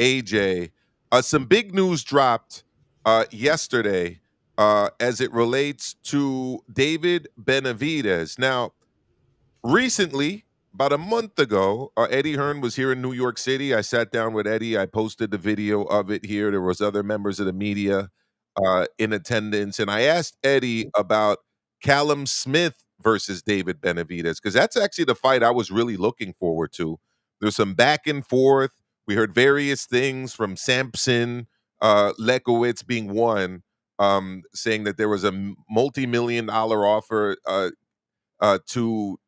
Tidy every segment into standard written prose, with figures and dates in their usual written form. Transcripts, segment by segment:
AJ. Some big news dropped yesterday as it relates to David Benavidez. Now, recently, about a month ago, Eddie Hearn was here in New York City. I sat down with Eddie. I posted the video of it here. There was other members of the media in attendance, and I asked Eddie about Callum Smith versus David Benavidez, because that's actually the fight I was really looking forward to. There's some back and forth. We heard various things from Sampson Lekowitz being one, saying that there was a multi-million-dollar offer to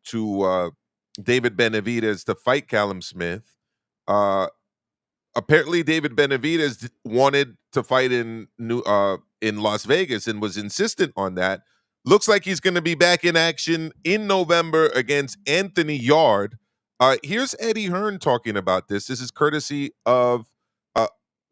David Benavidez to fight Callum Smith. Apparently, David Benavidez wanted to fight in Las Vegas and was insistent on that. Looks like he's going to be back in action in November against Anthony Yarde. Here's Eddie Hearn talking about this. This is courtesy of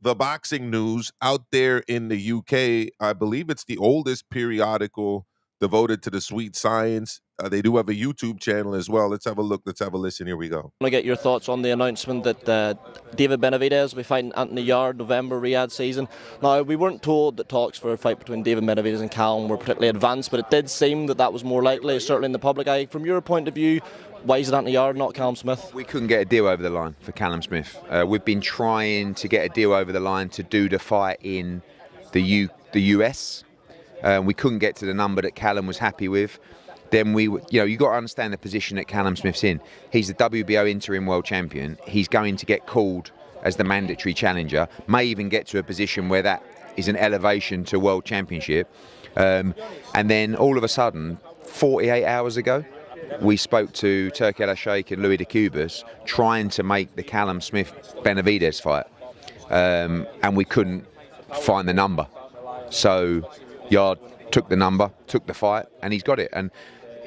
the Boxing News out there in the UK. I believe it's the oldest periodical devoted to the sweet science. They do have a YouTube channel as well. Let's have a look. Let's have a listen. Here we go. I want to get your thoughts on the announcement that David Benavidez will be fighting Anthony Yarde November Riyadh season. Now, we weren't told that talks for a fight between David Benavidez and Callum were particularly advanced, but it did seem that that was more likely, certainly in the public eye. From your point of view, why is it Anthony Yarde, not Callum Smith? We couldn't get a deal over the line for Callum Smith. We've been trying to get a deal over the line to do the fight in the US. We couldn't get to the number that Callum was happy with. Then you got to understand the position that Callum Smith's in. He's the WBO interim world champion. He's going to get called as the mandatory challenger, may even get to a position where that is an elevation to world championship. And then all of a sudden, 48 hours ago, we spoke to Turki Al-Sheikh and Louis de Cubas trying to make the Callum Smith-Benavidez fight. And we couldn't find the number. So Yarde took the number, took the fight, and he's got it. And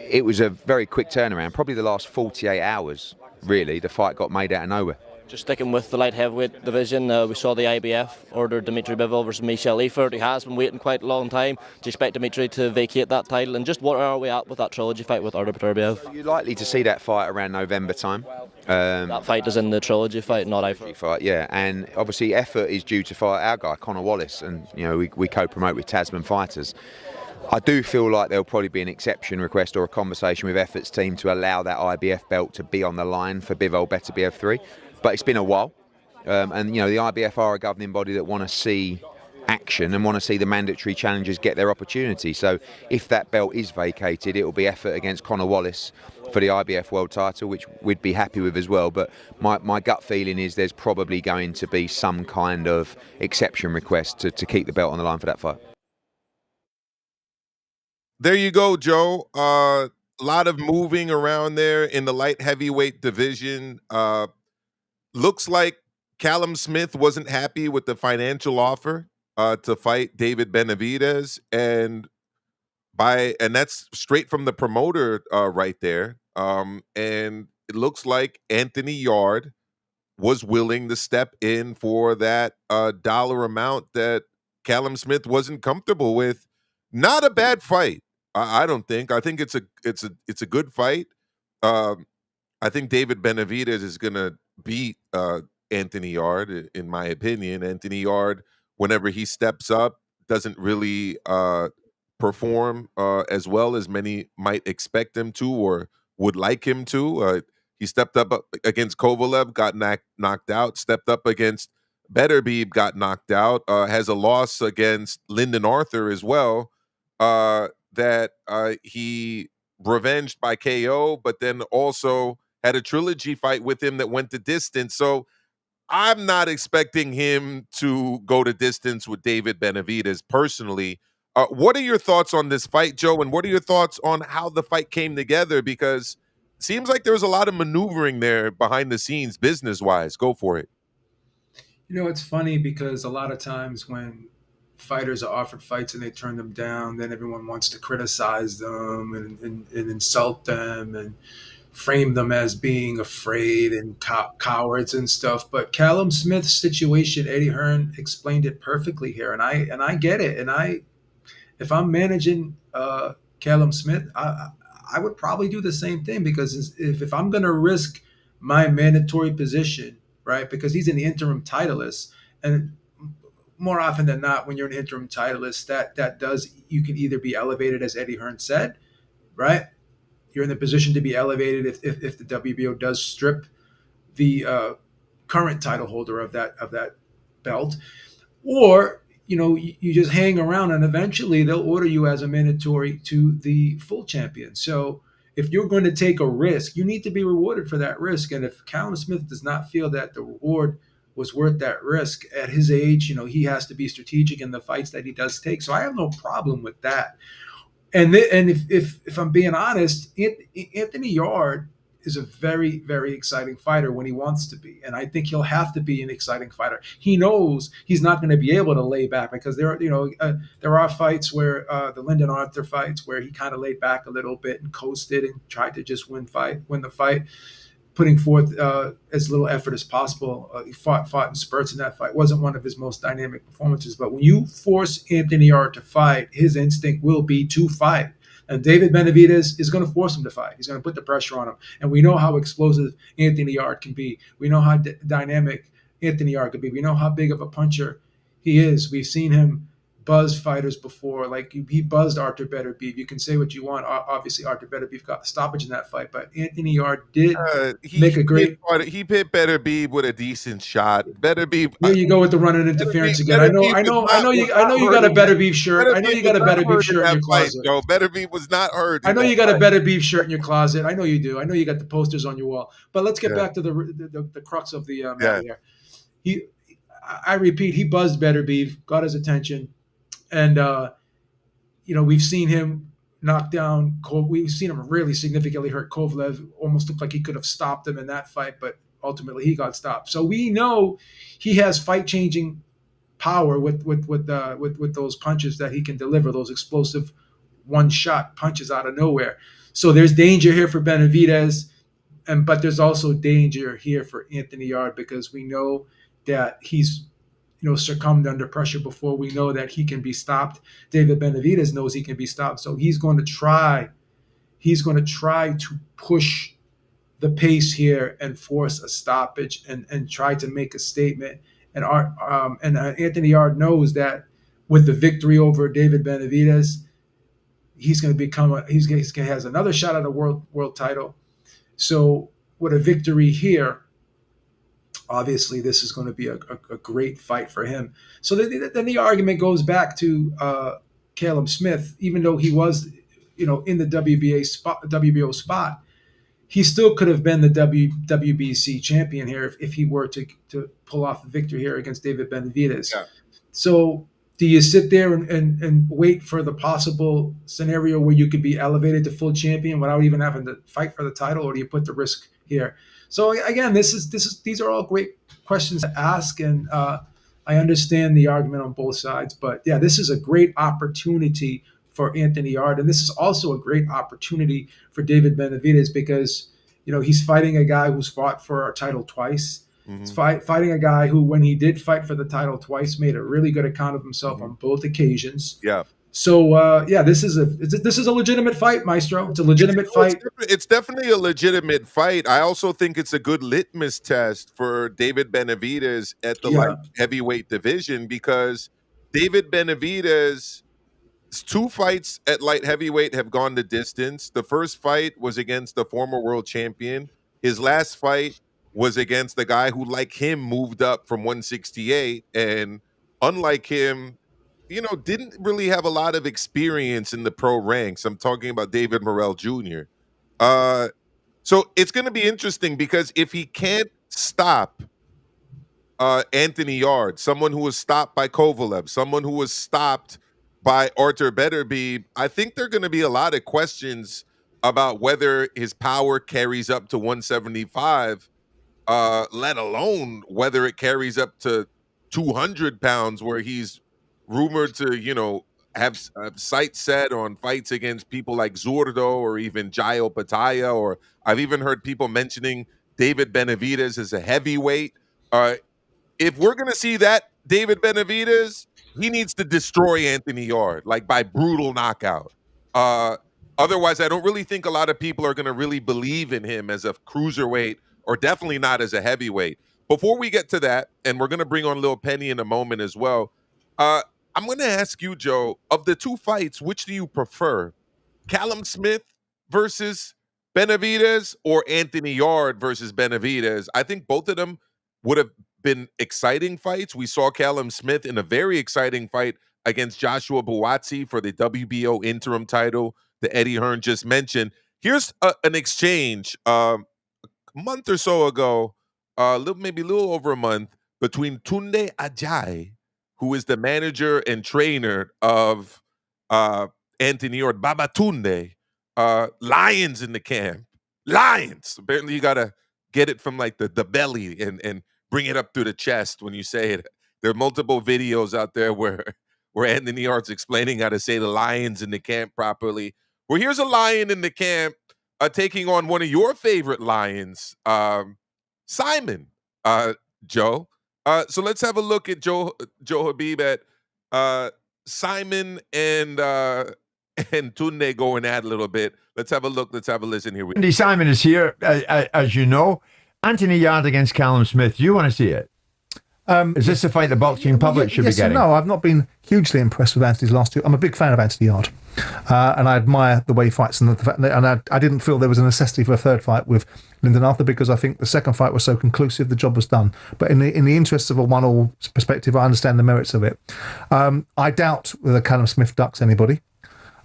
it was a very quick turnaround. Probably the last 48 hours, really, the fight got made out of nowhere. Just sticking with the light heavyweight division, we saw the IBF order Dimitri Bivol versus Michel Liefert. He has been waiting quite a long time. Do you expect Dimitri to vacate that title? And just what are we at with that trilogy fight with Artur Beterbiev? You're likely to see that fight around November time. That fight is in the trilogy fight, not Eifert. Fight, yeah. And obviously Effort is due to fight our guy, Conor Wallace, and we co-promote with Tasman Fighters. I do feel like there'll probably be an exception request or a conversation with Effort's team to allow that IBF belt to be on the line for Bivol Beterbiev 3. But it's been a while. And the IBF are a governing body that want to see action and want to see the mandatory challengers get their opportunity. So if that belt is vacated, it will be Effort against Conor Wallace for the IBF world title, which we'd be happy with as well. But my gut feeling is there's probably going to be some kind of exception request to keep the belt on the line for that fight. There you go, Joe. A lot of moving around there in the light heavyweight division. Looks like Callum Smith wasn't happy with the financial offer to fight David Benavidez, and that's straight from the promoter right there. And it looks like Anthony Yarde was willing to step in for that dollar amount that Callum Smith wasn't comfortable with. Not a bad fight. I don't think. I think it's a good fight. I think David Benavidez is going to beat Anthony Yarde, in my opinion. Anthony Yarde, whenever he steps up, doesn't really perform as well as many might expect him to or would like him to. He stepped up against Kovalev, got knocked out. Stepped up against Beterbiev, got knocked out. Has a loss against Lyndon Arthur as well. That he revenged by KO, but then also had a trilogy fight with him that went the distance. So I'm not expecting him to go to distance with David Benavidez personally. What are your thoughts on this fight, Joe? And what are your thoughts on how the fight came together? Because it seems like there was a lot of maneuvering there behind the scenes, business-wise. Go for it. It's funny because a lot of times when fighters are offered fights and they turn them down, then everyone wants to criticize them and insult them and frame them as being afraid and cowards and stuff. But Callum Smith's situation, Eddie Hearn explained it perfectly here, and I get it. And if I'm managing Callum Smith, I would probably do the same thing, because if I'm going to risk my mandatory position right? Because he's an interim titleist, and more often than not, when you're an interim titleist, you can either be elevated, as Eddie Hearn said, right? You're in the position to be elevated if the WBO does strip the current title holder of that belt, or you just hang around, and eventually they'll order you as a mandatory to the full champion. So if you're going to take a risk, you need to be rewarded for that risk. And if Callum Smith does not feel that the reward was worth that risk at his age, he has to be strategic in the fights that he does take. So I have no problem with that. And if I'm being honest, Anthony Yarde is a very, very exciting fighter when he wants to be. And I think he'll have to be an exciting fighter. He knows he's not going to be able to lay back, because there are fights where the Lyndon Arthur fights where he kind of laid back a little bit and coasted and tried to just win the fight, putting forth as little effort as possible. He fought in spurts in that fight. It wasn't one of his most dynamic performances. But when you force Anthony Yarde to fight, his instinct will be to fight. And David Benavidez is going to force him to fight. He's going to put the pressure on him. And we know how explosive Anthony Yarde can be. We know how dynamic Anthony Yarde can be. We know how big of a puncher he is. We've seen him buzz fighters before. Like, he buzzed Artur Beterbiev. You can say what you want. Obviously, Artur Beterbiev got the stoppage in that fight, but Anthony Yarde did make a great. He hit Beterbiev with a decent shot. Beterbiev. Here you go with the running interference again. I know you got a Beterbiev shirt. I know you got a Beterbiev shirt in your closet. Joe, Beterbiev was not hurt. I know you got a Beterbiev shirt in your closet. I know you do. I know you got the posters on your wall. But let's get back to the crux of the matter here. I repeat, he buzzed Beterbiev, got his attention. And, we've seen him knock down. We've seen him really significantly hurt Kovalev. Almost looked like he could have stopped him in that fight, but ultimately he got stopped. So we know he has fight-changing power with those punches that he can deliver, those explosive one-shot punches out of nowhere. So there's danger here for Benavidez, but there's also danger here for Anthony Yarde, because we know that he's succumbed under pressure before. We know that he can be stopped. David Benavidez knows he can be stopped. So he's going to try to push the pace here and force a stoppage and try to make a statement. And Anthony Yarde knows that with the victory over David Benavidez, he's going to he has another shot at a world title. So with a victory here, obviously, this is going to be a great fight for him. So then the argument goes back to Callum Smith. Even though he was, in the WBO spot, he still could have been the WBC champion here if he were to pull off a victory here against David Benavidez. Yeah. So do you sit there and wait for the possible scenario where you could be elevated to full champion without even having to fight for the title, or do you put the risk here? So again, these are all great questions to ask, and I understand the argument on both sides. But yeah, this is a great opportunity for Anthony Yarde, and this is also a great opportunity for David Benavidez, because he's fighting a guy who's fought for our title twice. Mm-hmm. He's fighting a guy who, when he did fight for the title twice, made a really good account of himself on both occasions. Yeah. So this is a legitimate fight, Maestro. It's a legitimate fight. It's definitely a legitimate fight. I also think it's a good litmus test for David Benavidez at the light heavyweight division, because David Benavidez's 2 fights at light heavyweight have gone the distance. The first fight was against the former world champion. His last fight was against the guy who, like him, moved up from 168, and unlike him, didn't really have a lot of experience in the pro ranks. I'm talking about David Morrell Jr. So it's going to be interesting, because if he can't stop Anthony Yarde, someone who was stopped by Kovalev, someone who was stopped by Artur Beterbiev, I think there are going to be a lot of questions about whether his power carries up to 175, let alone whether it carries up to 200 pounds, where he's rumored to, have sights set on fights against people like Zurdo or even Jairo Pataya, or I've even heard people mentioning David Benavidez as a heavyweight. If we're going to see that David Benavidez, he needs to destroy Anthony Yarde, like by brutal knockout. Otherwise, I don't really think a lot of people are going to really believe in him as a cruiserweight, or definitely not as a heavyweight. before we get to that, and we're going to bring on Lil Penny in a moment as well, I'm going to ask you, Joe, of the two fights, which do you prefer? Callum Smith versus Benavidez or Anthony Yarde versus Benavidez? I think both of them would have been exciting fights. We saw Callum Smith in a very exciting fight against Joshua Buatsi for the WBO interim title that Eddie Hearn just mentioned. Here's an exchange a month or so ago, maybe a little over a month, between Tunde Ajayi, who is the manager and trainer of Anthony Yarde, Baba Tunde, lions in the camp. Lions. Apparently you got to get it from like the belly and bring it up through the chest when you say it. There are multiple videos out there where Anthony Yarde's explaining how to say the lions in the camp properly. Well, here's a lion in the camp taking on one of your favorite lions, Simon, Joe. So let's have a look at Joe Habib at Simon and Tunde going at a little bit. Let's have a look. Let's have a listen here. Andy Simon is here, as you know. Anthony Yarde against Callum Smith. You want to see it? Is this the fight the boxing public should be getting? No, I've not been hugely impressed with Anthony's last two. I'm a big fan of Anthony Yarde, and I admire the way he fights and the fact that, and I didn't feel there was a necessity for a third fight with Lyndon Arthur because I think the second fight was so conclusive, the job was done. But in the interests of a one-all perspective, I understand the merits of it. I doubt whether Callum Smith ducks anybody.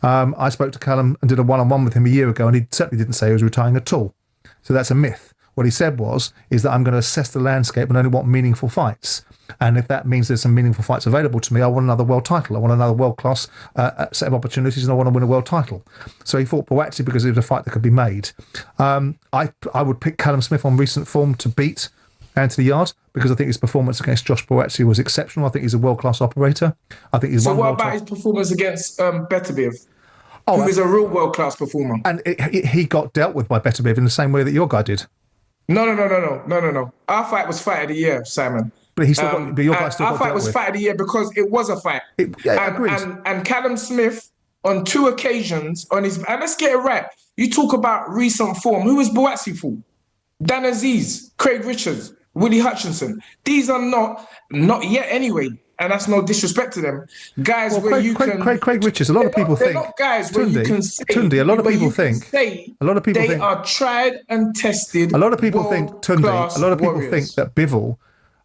I spoke to Callum and did a one-on-one with him a year ago, and he certainly didn't say he was retiring at all. So that's a myth. What he said is that I'm going to assess the landscape and only want meaningful fights. And if that means there's some meaningful fights available to me, I want another world title. I want another world-class set of opportunities, and I want to win a world title. So he fought Buatsi because it was a fight that could be made. I would pick Callum Smith on recent form to beat Anthony Yarde because I think his performance against Josh Buatsi was exceptional. I think he's a world-class operator. I think he's so what about his performance against Beterbiev? Who is a real world-class performer? And he got dealt with by Beterbiev in the same way that your guy did. No. Our fight was fight of the year, Simon. But he still got, but your guy still got our fight dealt was with. Fight of the year because it was a fight. And Callum Smith on 2 occasions on his, and let's get it right. You talk about recent form. Who was Buatsi for? Dan Aziz, Craig Richards, Willie Hutchinson. These are not yet anyway. And that's no disrespect to them. Guys, well, where Craig Richards, a lot of people think. They're not guys where you can say. Tunde, a lot of people think. They are tried and tested. A lot of people think, Tunde, a lot of people think that Bivol,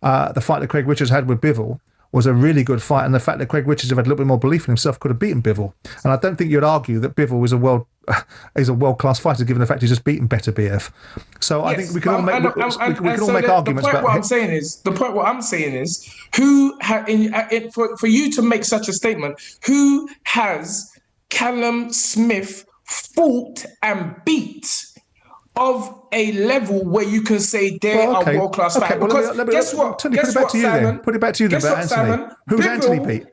the fight that Craig Richards had with Bivol, was a really good fight. And the fact that Craig Richards had a little bit more belief in himself could have beaten Bivol. And I don't think you'd argue that Bivol was a world-class fighter, given the fact he's just beaten Beterbiev. So I think we can all make arguments about it. The point what I'm saying is, for you to make such a statement, who has Callum Smith fought and beat of a level where you can say they are world-class fighters? Because guess what? Tony, put it back to you then, about Anthony. Who's Anthony beat?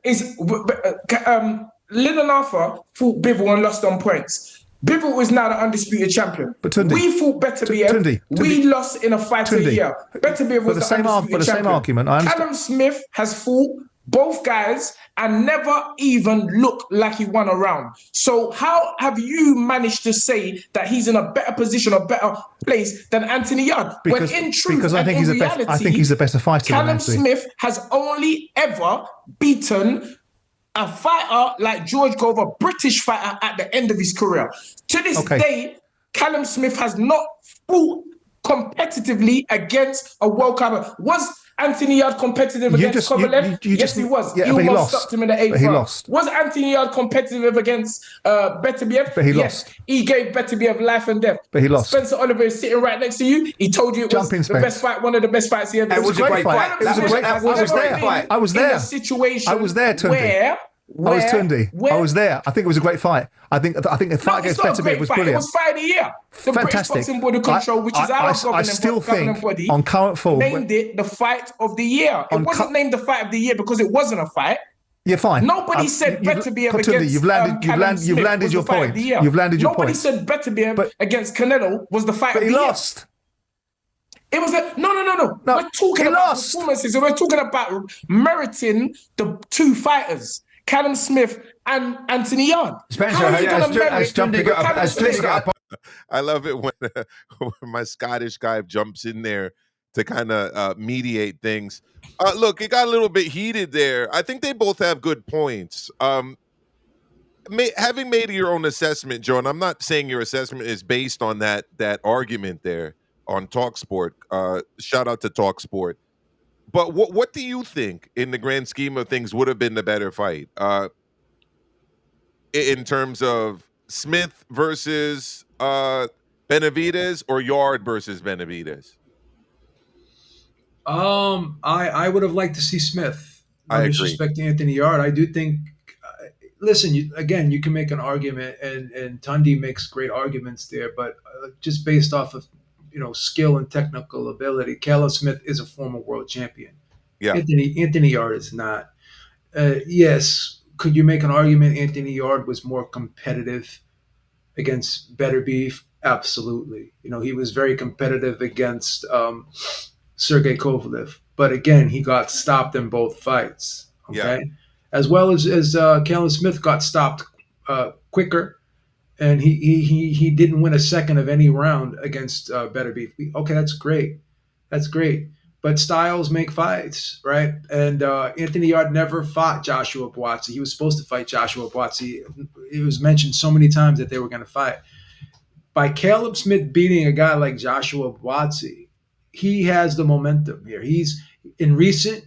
Lyndon Arthur fought Bivol and lost on points. Bivol is now the undisputed champion. But Tunde, we fought Beterbiev. We lost in a fight of the year. Beterbiev was the undisputed champion. Same argument. Callum Smith has fought both guys and never even looked like he won a round. So how have you managed to say that he's in a better position, a better place than Anthony Yarde? Because I think he's a better fighter. Callum Smith has only ever beaten a fighter like George Grove, a British fighter at the end of his career. To this day, Callum Smith has not fought competitively against a world class. Was Anthony Yarde competitive against Kovalev? Yes, he was. Yeah, he almost stopped him in the 8th round. He lost. Was Anthony Yarde competitive against Beterbiev? But he lost. He gave Beterbiev life and death. But he lost. Spencer Oliver is sitting right next to you. He told you it was the best fight, one of the best fights he ever did. It was a great fight. It was a great fight. I was there. In a situation I was there, Tunde. I was Tunde. I was there. I think it was a great fight. I think the fight against Beterbiev was brilliant. It was fight of the year. The British Boxing Board of Control, which is our governing body, on current form, named it the fight of the year. It wasn't named the fight of the year because it wasn't a fight. Yeah, fine. Nobody said Beterbiev against you've landed your point. You've landed your point. Nobody said Beterbiev against Canelo was the fight of the year. But he lost. It was no. We're talking about performances, and we're talking about meriting the two fighters, Callum Smith and Anthony Yarde. Spencer, I love it when my Scottish guy jumps in there to kind of mediate things. Look, it got a little bit heated there. I think they both have good points. Having made your own assessment, Joe, and I'm not saying your assessment is based on that argument there on TalkSport. Shout out to TalkSport. But what do you think, in the grand scheme of things, would have been the better fight in terms of Smith versus Benavidez or Yarde versus Benavidez? I would have liked to see Smith. I agree. Disrespecting Anthony Yarde, I do think. Listen, you can make an argument, and Tundi makes great arguments there, but just based off of skill and technical ability, Callum Smith is a former world champion. Yeah, Anthony Yarde is not. Yes, could you make an argument Anthony Yarde was more competitive against better beef? Absolutely. He was very competitive against Sergey Kovalev, but again, he got stopped in both fights. Okay. Yeah. As well as Callum Smith got stopped quicker, and he didn't win a second of any round against better beef. Okay, that's great. But styles make fights, right? And Anthony Yarde never fought Joshua Buatsi. He was supposed to fight Joshua Buatsi. It was mentioned so many times that they were going to fight. By Callum Smith beating a guy like Joshua Buatsi, he has the momentum here. He's in recent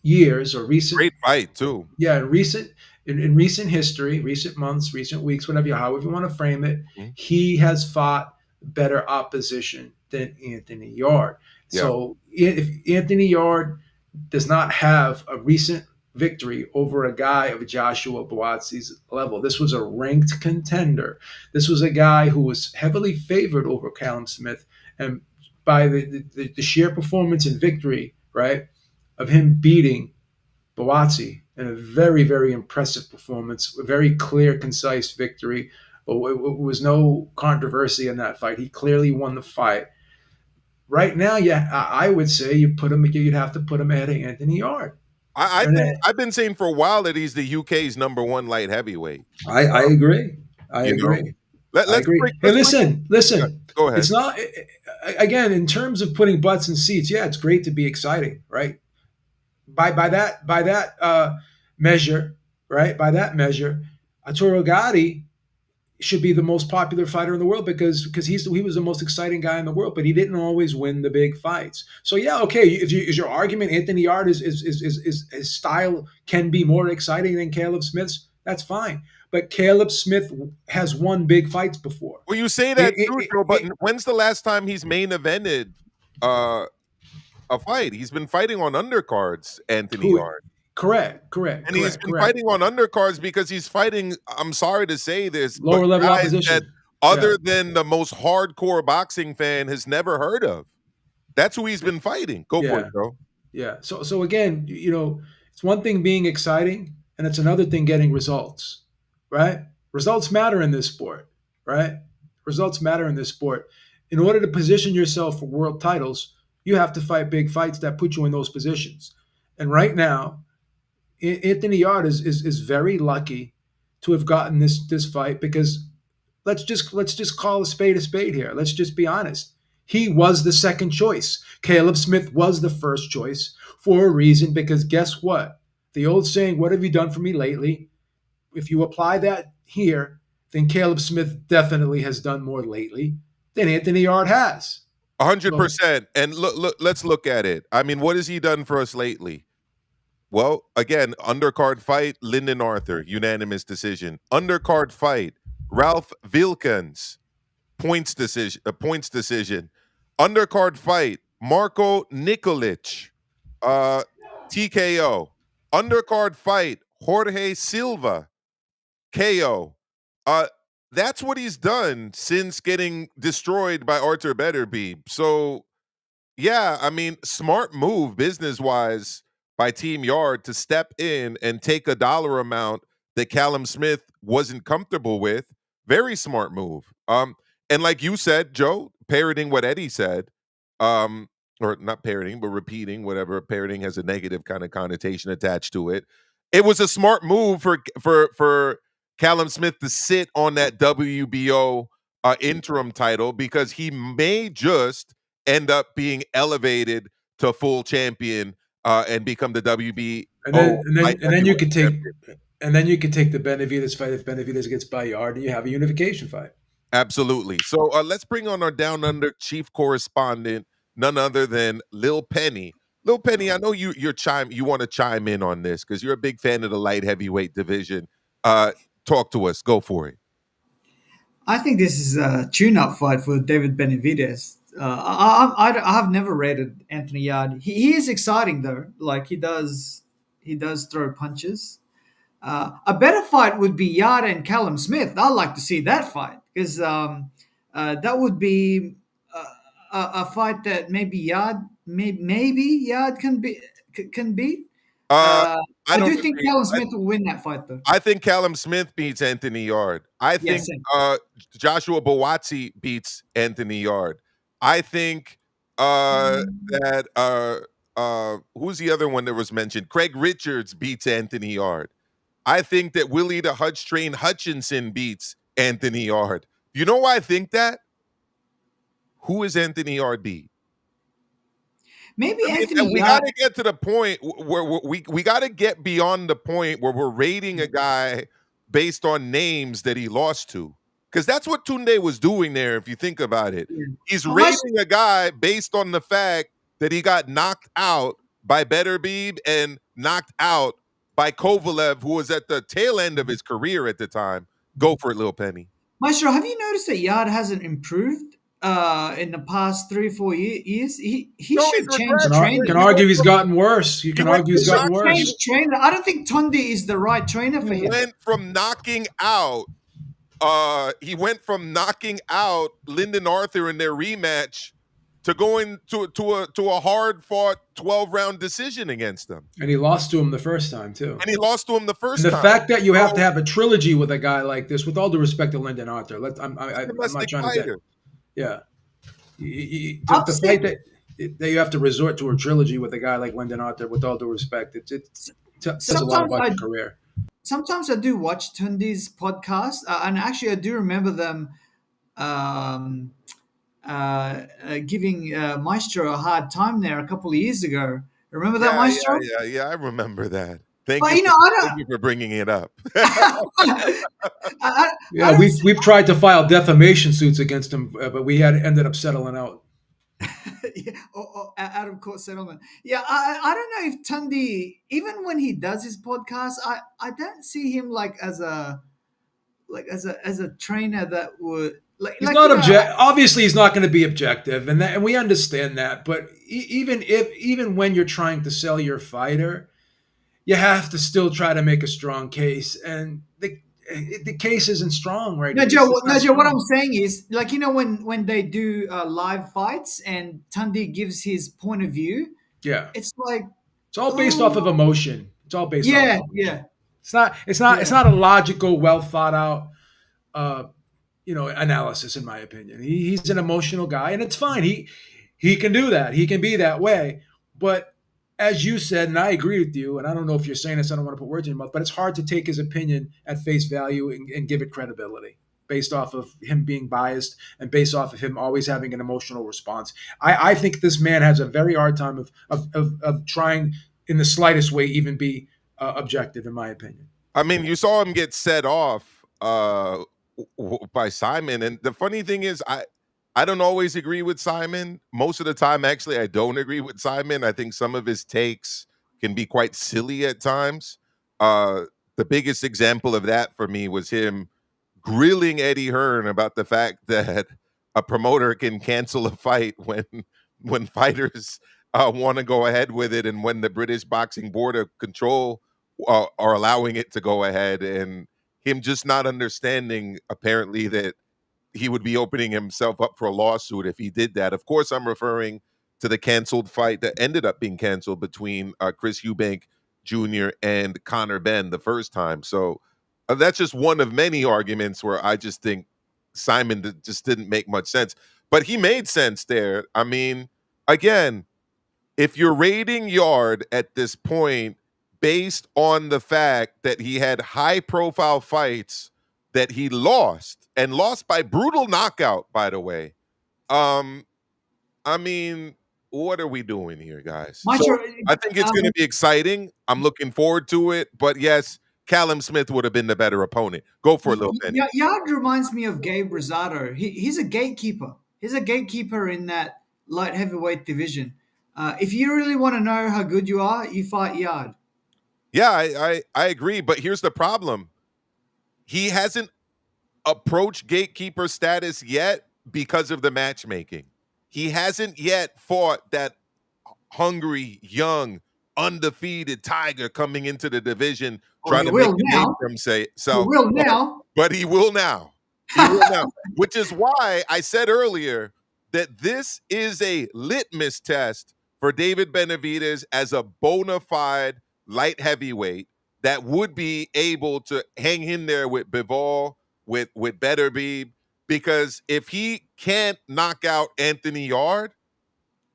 years or recent great fight too. Yeah, in recent history, recent months, recent weeks, however you want to frame it, he has fought better opposition than Anthony Yarde. Yeah. So if Anthony Yarde does not have a recent victory over a guy of Joshua Buatsi's level, this was a ranked contender. This was a guy who was heavily favored over Callum Smith, and by the sheer performance and victory, right, of him beating Buatsi in a very, very impressive performance, a very clear, concise victory. It was no controversy in that fight. He clearly won the fight. Right now, yeah, I would say you'd have to put him ahead of Anthony Yarde. I've been saying for a while that he's the UK's #1 light heavyweight. I agree. I agree. Let's agree. Hey, listen. Go ahead. It's not, again, in terms of putting butts in seats, yeah, it's great to be exciting, right? By that measure, right? By that measure, Arturo Gatti should be the most popular fighter in the world because he was the most exciting guy in the world, but he didn't always win the big fights. So yeah, okay, is your argument Anthony Yarde is his style can be more exciting than Caleb Smith's? That's fine. But Caleb Smith has won big fights before. Well, you say that too, but when's the last time he's main evented a fight? He's been fighting on undercards, Anthony Yarde. Correct. And he's been fighting on undercards because he's fighting, I'm sorry to say this, lower level opposition that other than the most hardcore boxing fan has never heard of. That's who he's been fighting. Go for it, bro. Yeah. So again, it's one thing being exciting, and it's another thing getting results, right? Results matter in this sport, right? Results matter in this sport. In order to position yourself for world titles, you have to fight big fights that put you in those positions. And right now, Anthony Yarde is very lucky to have gotten this fight because let's just call a spade here. Let's just be honest. He was the second choice. Caleb Smith was the first choice for a reason, because guess what? The old saying, "What have you done for me lately?" If you apply that here, then Caleb Smith definitely has done more lately than Anthony Yarde has. 100%. And look, let's look at it. I mean, what has he done for us lately? Well, again, undercard fight, Lyndon Arthur, unanimous decision. Undercard fight, Ralph Vilkens, points decision. Undercard fight, Marko Nikolic, TKO. Undercard fight, Jorge Silva, KO. That's what he's done since getting destroyed by Arthur Beterbiev. So, yeah, I mean, smart move business-wise by Team Yarde to step in and take a dollar amount that Callum Smith wasn't comfortable with. Very smart move. And like you said, Joe, parroting what Eddie said, or not parroting, but repeating whatever. Parroting has a negative kind of connotation attached to it. It was a smart move for Callum Smith to sit on that WBO interim title because he may just end up being elevated to full champion and become the WBO. And then you could take the Benavidez fight if Benavidez gets by Yarde, and you have a unification fight. Absolutely. So let's bring on our Down Under chief correspondent, none other than Lil Penny. Lil Penny, I know you want to chime in on this because you're a big fan of the light heavyweight division. Talk to us. Go for it. I think this is a tune-up fight for David Benavidez. I have never rated Anthony Yarde. He is exciting though. Like he does throw punches. A better fight would be Yarde and Callum Smith. I'd like to see that fight because that would be a fight that maybe Yarde can beat. I do think Callum Smith will win that fight, though. I think Callum Smith beats Anthony Yarde. I think Joshua Buatsi beats Anthony Yarde. I think that who's the other one that was mentioned? Craig Richards beats Anthony Yarde. I think that Willie the Hutch Train Hutchinson beats Anthony Yarde. You know why I think that? Who is Anthony Yarde beat? Maybe Anthony. We got to get to the point where we got to get beyond the point where we're rating a guy based on names that he lost to, because that's what Tunde was doing there. If you think about it, he's rating a guy based on the fact that he got knocked out by Beterbiev and knocked out by Kovalev, who was at the tail end of his career at the time. Go for it, Lil Penny. Maestro, have you noticed that Yarde hasn't improved in the past 3-4 years? He should change trainer. You can argue he's gotten worse. I don't think Tunde is the right trainer for him. He went from knocking out Lyndon Arthur in their rematch to going to a hard-fought 12-round decision against him. And he lost to him the first time, too. The fact that you have to have a trilogy with a guy like this, with all due respect to Lyndon Arthur, I'm not trying to get... Yeah. The fact that you have to resort to a trilogy with a guy like Lyndon Arthur, with all due respect, it says a lot about your career. Sometimes I do watch Tunde's podcast, and actually I do remember them giving Maestro a hard time there a couple of years ago. Remember that, Maestro? Yeah, I remember that. Thank you for bringing it up. We've tried to file defamation suits against him, but we ended up settling out. or out of court settlement. Yeah, I don't know if Tunde, even when he does his podcast, I don't see him as a trainer that would. He's not objective. Obviously, he's not going to be objective, and we understand that. But even when you're trying to sell your fighter, you have to still try to make a strong case, and the case isn't strong right now. Joe, what I'm saying is, when they do live fights and Tunde gives his point of view, it's all based off of emotion. It's all based off of emotion. Yeah. It's not a logical, well thought out analysis, in my opinion. He's an emotional guy, and it's fine. He can do that. He can be that way. But as you said, and I agree with you, and I don't know if you're saying this, I don't want to put words in your mouth, but it's hard to take his opinion at face value and give it credibility based off of him being biased and based off of him always having an emotional response. I think this man has a very hard time of trying in the slightest way even be objective, in my opinion. I mean, you saw him get set off by Simon, and the funny thing is, I don't always agree with Simon. Most of the time, actually, I don't agree with Simon. I think some of his takes can be quite silly at times. The biggest example of that for me was him grilling Eddie Hearn about the fact that a promoter can cancel a fight when fighters want to go ahead with it, and when the British Boxing Board of Control are allowing it to go ahead, and him just not understanding, apparently, that he would be opening himself up for a lawsuit if he did that. Of course, I'm referring to the canceled fight that ended up being canceled between Chris Eubank Jr. and Conor Benn the first time. So that's just one of many arguments where I just think Simon just didn't make much sense. But he made sense there. I mean, again, if you're rating Yarde at this point based on the fact that he had high-profile fights that he lost, and lost by brutal knockout, by the way. I mean, what are we doing here, guys? Maestro, I think it's going to be exciting. I'm looking forward to it. But yes, Callum Smith would have been the better opponent. Go for a little bit. Yard reminds me of Gabe Rosado. He's a gatekeeper. He's a gatekeeper in that light heavyweight division. If you really want to know how good you are, you fight Yard. Yeah, I agree. But here's the problem. He hasn't approached gatekeeper status yet because of the matchmaking. He hasn't yet fought that hungry, young, undefeated tiger coming into the division trying to make a name for himself. He will now. But he will now. He will now. Which is why I said earlier that this is a litmus test for David Benavidez as a bona fide light heavyweight that would be able to hang in there with Bivol, with Beterbiev, because if he can't knock out Anthony Yarde,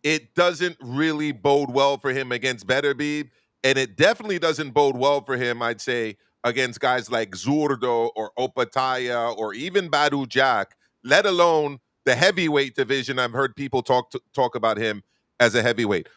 it doesn't really bode well for him against Beterbiev, and it definitely doesn't bode well for him, I'd say, against guys like Zurdo or Opataya or even Badu Jack, let alone the heavyweight division. I've heard people talk about him as a heavyweight.